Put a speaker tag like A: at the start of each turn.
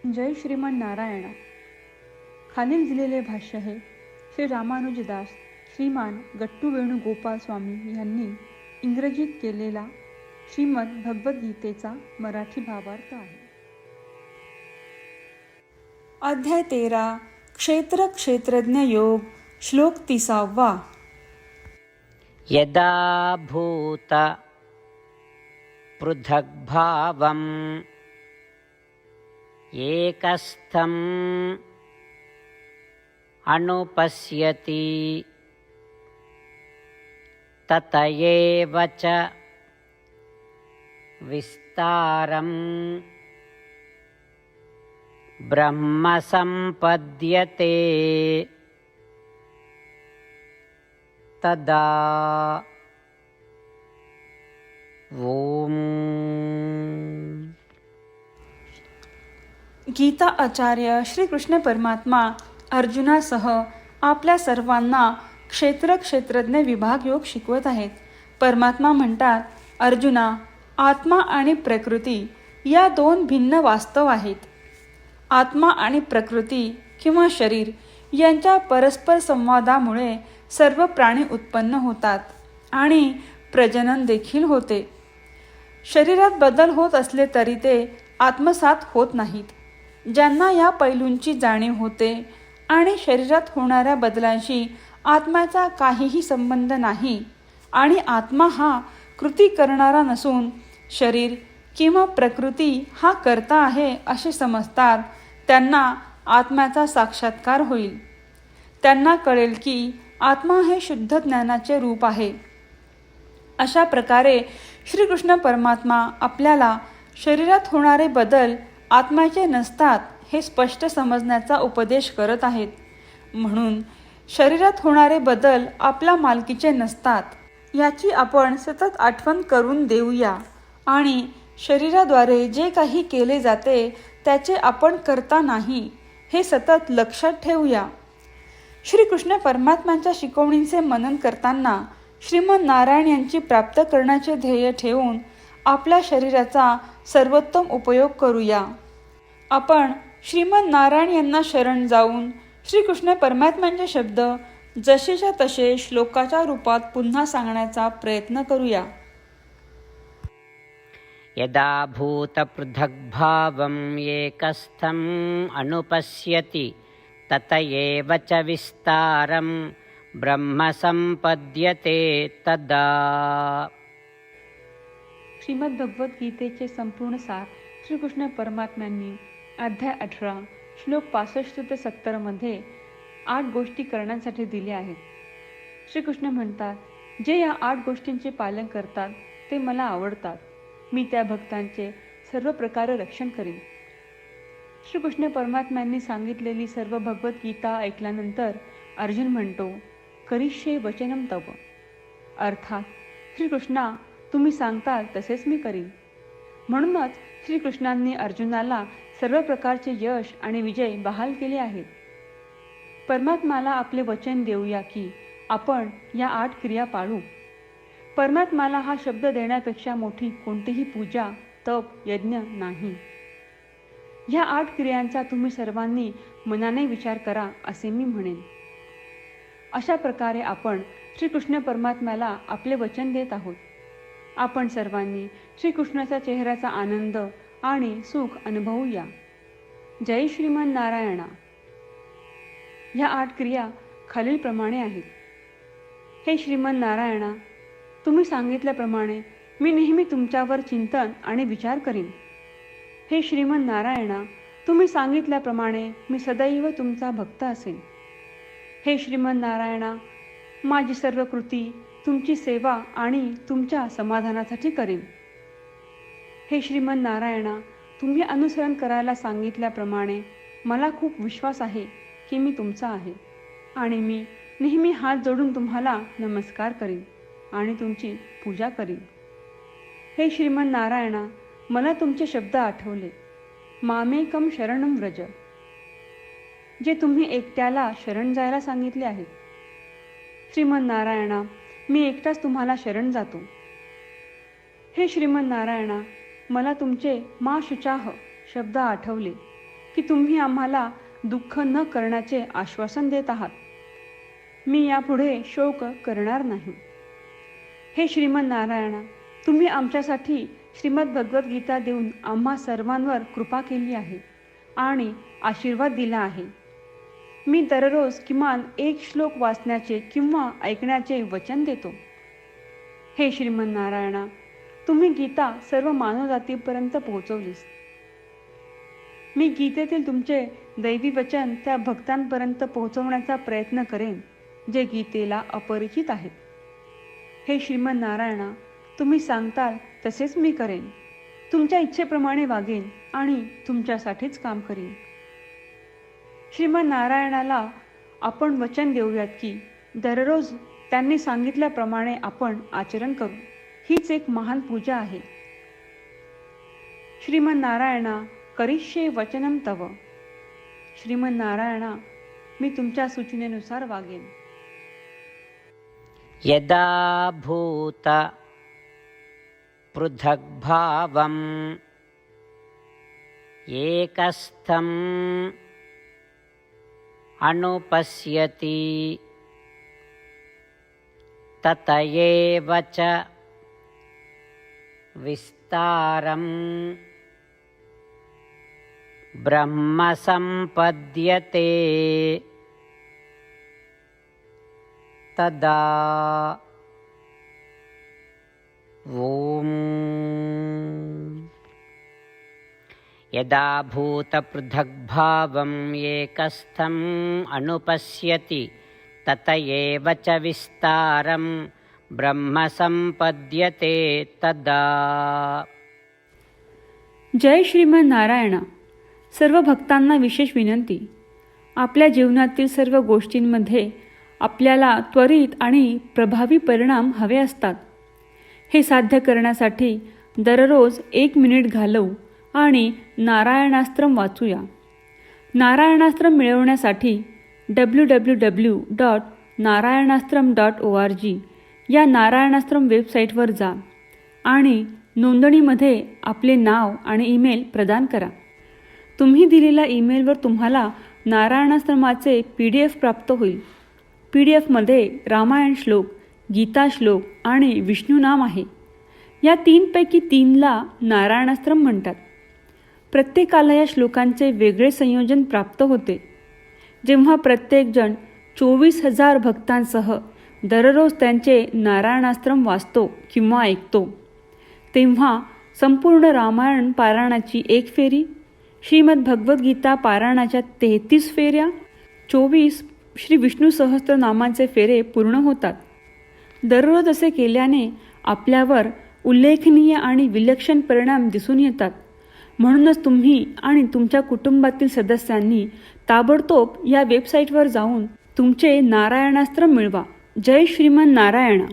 A: जय श्रीमन नारायण. खालील दिलेले भाष्य हे श्री रामानुजदास श्रीमान गट्टू वेणुगोपाल स्वामी यांनी इंग्रजीत केलेला श्रीमद भगवद्गीतेचा मराठी भावार्थ आहे. अध्याय 13 क्षेत्र क्षेत्रज्ञ योग श्लोक 30.
B: यदा भूत पृथग्भावम् एकस्थम् अनुपश्यति तत एव च विस्तारम् ब्रह्म सम्पद्यते तदा ओम.
A: गीता आचार्य श्री कृष्ण परमात्मा अर्जुनासह आपल्या सर्वांना क्षेत्र क्षेत्रज्ञ विभाग योग शिकवत आहेत. परमात्मा म्हणतात, अर्जुना, आत्मा आणि प्रकृती या दोन भिन्न वास्तव आहेत. आत्मा आणि प्रकृती किंवा शरीर यांच्या परस्पर संवादामुळे सर्व प्राणी उत्पन्न होतात आणि प्रजनन देखील होते. शरीरात बदल होत असले तरी ते आत्मसात होत नाहीत. ज्यांना या पैलूंची जाणीव होते आणि शरीरात होणाऱ्या बदलांशी आत्म्याचा काहीही संबंध नाही आणि आत्मा हा कृती करणारा नसून शरीर किंवा प्रकृती हा कर्ता आहे असे समजतात, त्यांना आत्म्याचा साक्षात्कार होईल. त्यांना कळेल की आत्मा हे शुद्ध ज्ञानाचे रूप आहे. अशा प्रकारे श्रीकृष्ण परमात्मा आपल्याला शरीरात होणारे बदल आत्म्याचे नसतात हे स्पष्ट समजण्याचा उपदेश करत आहेत. म्हणून शरीरात होणारे बदल आपल्या मालकीचे नसतात याची आपण सतत आठवण करून देऊया आणि शरीराद्वारे जे काही केले जाते त्याचे आपण करता नाही हे सतत लक्षात ठेवूया. श्रीकृष्ण परमात्म्यांच्या शिकवणींचे मनन करताना श्रीमन नारायण यांची प्राप्त करण्याचे ध्येय ठेवून आपल्या शरीराचा सर्वोत्तम उपयोग करूया. आपण श्रीमन नारायण यांना शरण जाऊन श्रीकृष्ण परमात्म्यांचे शब्द जसेच्या तसे श्लोकाच्या रूपात पुन्हा सांगण्याचा प्रयत्न करूया.
B: यदा भूत पृथग्भावम् एकस्थम् अनुपश्यति तत एव च विस्तारं ब्रह्म संपद्यते तदा.
A: श्रीमद भगवद्गीतेचे संपूर्ण सार श्रीकृष्ण परमात्म्यांनी अध्याय 18 श्लोक 65 ते 70 मध्ये 8 गोष्टी करण्यासाठी दिल्या आहेत. श्रीकृष्ण म्हणतात, जे या 8 गोष्टींचे पालन करतात ते मला आवडतात. मी त्या भक्तांचे सर्व प्रकारे रक्षण करीन. श्रीकृष्ण परमात्म्यांनी सांगितलेली सर्व भगवद्गीता ऐकल्यानंतर अर्जुन म्हणतो, करिष्ये वचनम तव. अर्थात श्रीकृष्णा, तुम्ही सांगताल तसेच मी करीन. म्हणूनच श्रीकृष्णांनी अर्जुनाला सर्व प्रकारचे यश आणि विजय बहाल केले आहेत. परमात्म्याला आपले वचन देऊया की आपण या 8 क्रिया पाळू. परमात्म्याला हा शब्द देण्यापेक्षा मोठी कोणतीही पूजा, तप, यज्ञ नाही. ह्या 8 क्रियांचा तुम्ही सर्वांनी मनाने विचार करा असे मी म्हणेन. अशा प्रकारे आपण श्रीकृष्ण परमात्म्याला आपले वचन देत आहोत. आपण सर्वांनी श्रीकृष्णाच्या चेहऱ्याचा आनंद आणि सुख अनुभवूया. जय श्रीमन नारायणा. ह्या 8 क्रिया खालीलप्रमाणे आहेत. हे श्रीमन नारायणा, तुम्ही सांगितल्याप्रमाणे मी नेहमी तुमच्यावर चिंतन आणि विचार करीन. हे श्रीमन नारायणा, तुम्ही सांगितल्याप्रमाणे मी सदैव तुमचा भक्त असेन. हे श्रीमन नारायणा, माझी सर्व कृती तुमची सेवा आणि तुमच्या समाधानासाठी करीन. हे श्रीमन नारायणा, तुम्ही अनुसरण करायला सांगितल्याप्रमाणे मला खूप विश्वास आहे की मी तुमचा आहे आणि मी नेहमी हात जोडून तुम्हाला नमस्कार करीन आणि तुमची पूजा करीन. हे श्रीमन नारायणा, मला तुमचे शब्द आठवले. मामेकम शरणम व्रज, जे तुम्ही एकट्याला शरण जायला सांगितले आहेत. श्रीमन नारायणा, मी एकटाच तुम्हाला शरण जातो. हे श्रीमन नारायणा, मला तुमचे मा शुचाह शब्द आठवले. की तुम्ही आम्हाला दुःख न करण्याचे आश्वासन देत आहात. मी यापुढे शोक करणार नाही. हे श्रीमन नारायणा, तुम्ही आमच्यासाठी श्रीमद भगवद्गीता देऊन आम्हा सर्वांवर कृपा केली आहे आणि आशीर्वाद दिला आहे. मी दररोज किमान एक श्लोक वाचण्याचे किंवा ऐकण्याचे वचन देतो. हे श्रीमन नारायणा, तुम्ही गीता सर्व मानवजातीपर्यंत पोहोचवलीस. मी गीतेतील तुमचे दैवी वचन त्या भक्तांपर्यंत पोहोचवण्याचा प्रयत्न करेन जे गीतेला अपरिचित आहेत. हे श्रीमन नारायणा, तुम्ही सांगताल तसेच मी करेन. तुमच्या इच्छेप्रमाणे वागेन आणि तुमच्यासाठीच काम करीन. श्रीमन नारायणाला आपण वचन देऊयात की दररोज त्यांनी सांगितल्याप्रमाणे आपण आचरण करू. हीच एक महान पूजा आहे. श्रीमन नारायणा, करिष्ये वचनम तव. श्रीमन नारायणा, मी तुमच्या सूचनेनुसार वागेन.
B: यदा भूत पृथग्भावम् एकस्थम् अनुपश्यति तत एव च विस्तारम् ब्रह्म सम्पद्यते तदा ॐ यदा भूतपृथग्भावम् एकस्थम् अनुपश्यति तत एव च विस्तारम् ब्रह्म सम्पद्यते तदा.
A: जय श्रीमन नारायणा. सर्व भक्तांना विशेष विनंती. आपल्या जीवनातील सर्व गोष्टींमध्ये आपल्याला त्वरित आणि प्रभावी परिणाम हवे असतात. हे साध्य करण्यासाठी दररोज 1 मिनिट घालवू आणि नारायणास्त्रम वाचूया. नारायणास्त्रम मिळवण्यासाठी www.narayanaastram.org या नारायणास्त्रम वेबसाईटवर जा आणि नोंदणीमध्ये आपले नाव आणि ईमेल प्रदान करा. तुम्ही दिलेल्या ईमेलवर तुम्हाला नारायणास्त्रमाचे PDF प्राप्त होईल. PDFमध्ये रामायण श्लोक, गीता श्लोक आणि विष्णू नाम आहे. या 3पैकी 3ला नारायणास्त्रम म्हणतात. प्रत्येकाला या श्लोकांचे वेगळे संयोजन प्राप्त होते. जेव्हा प्रत्येकजण 24,000 भक्तांसह दररोज त्यांचे नारायणास्त्रम वाचतो किंवा ऐकतो, तेव्हा संपूर्ण रामायण पारायणाची 1 फेरी, श्रीमद भगवद्गीता पारायणाच्या 33 फेऱ्या, 24 श्री विष्णू सहस्त्रनामांचे फेरे पूर्ण होतात. दररोज असे केल्याने आपल्यावर उल्लेखनीय आणि विलक्षण परिणाम दिसून येतात. म्हणूनच तुम्ही आणि तुमच्या कुटुंबातील सदस्यांनी ताबडतोब या वेबसाईटवर जाऊन तुमचे नारायणास्त्र मिळवा. जय श्रीमन नारायणा.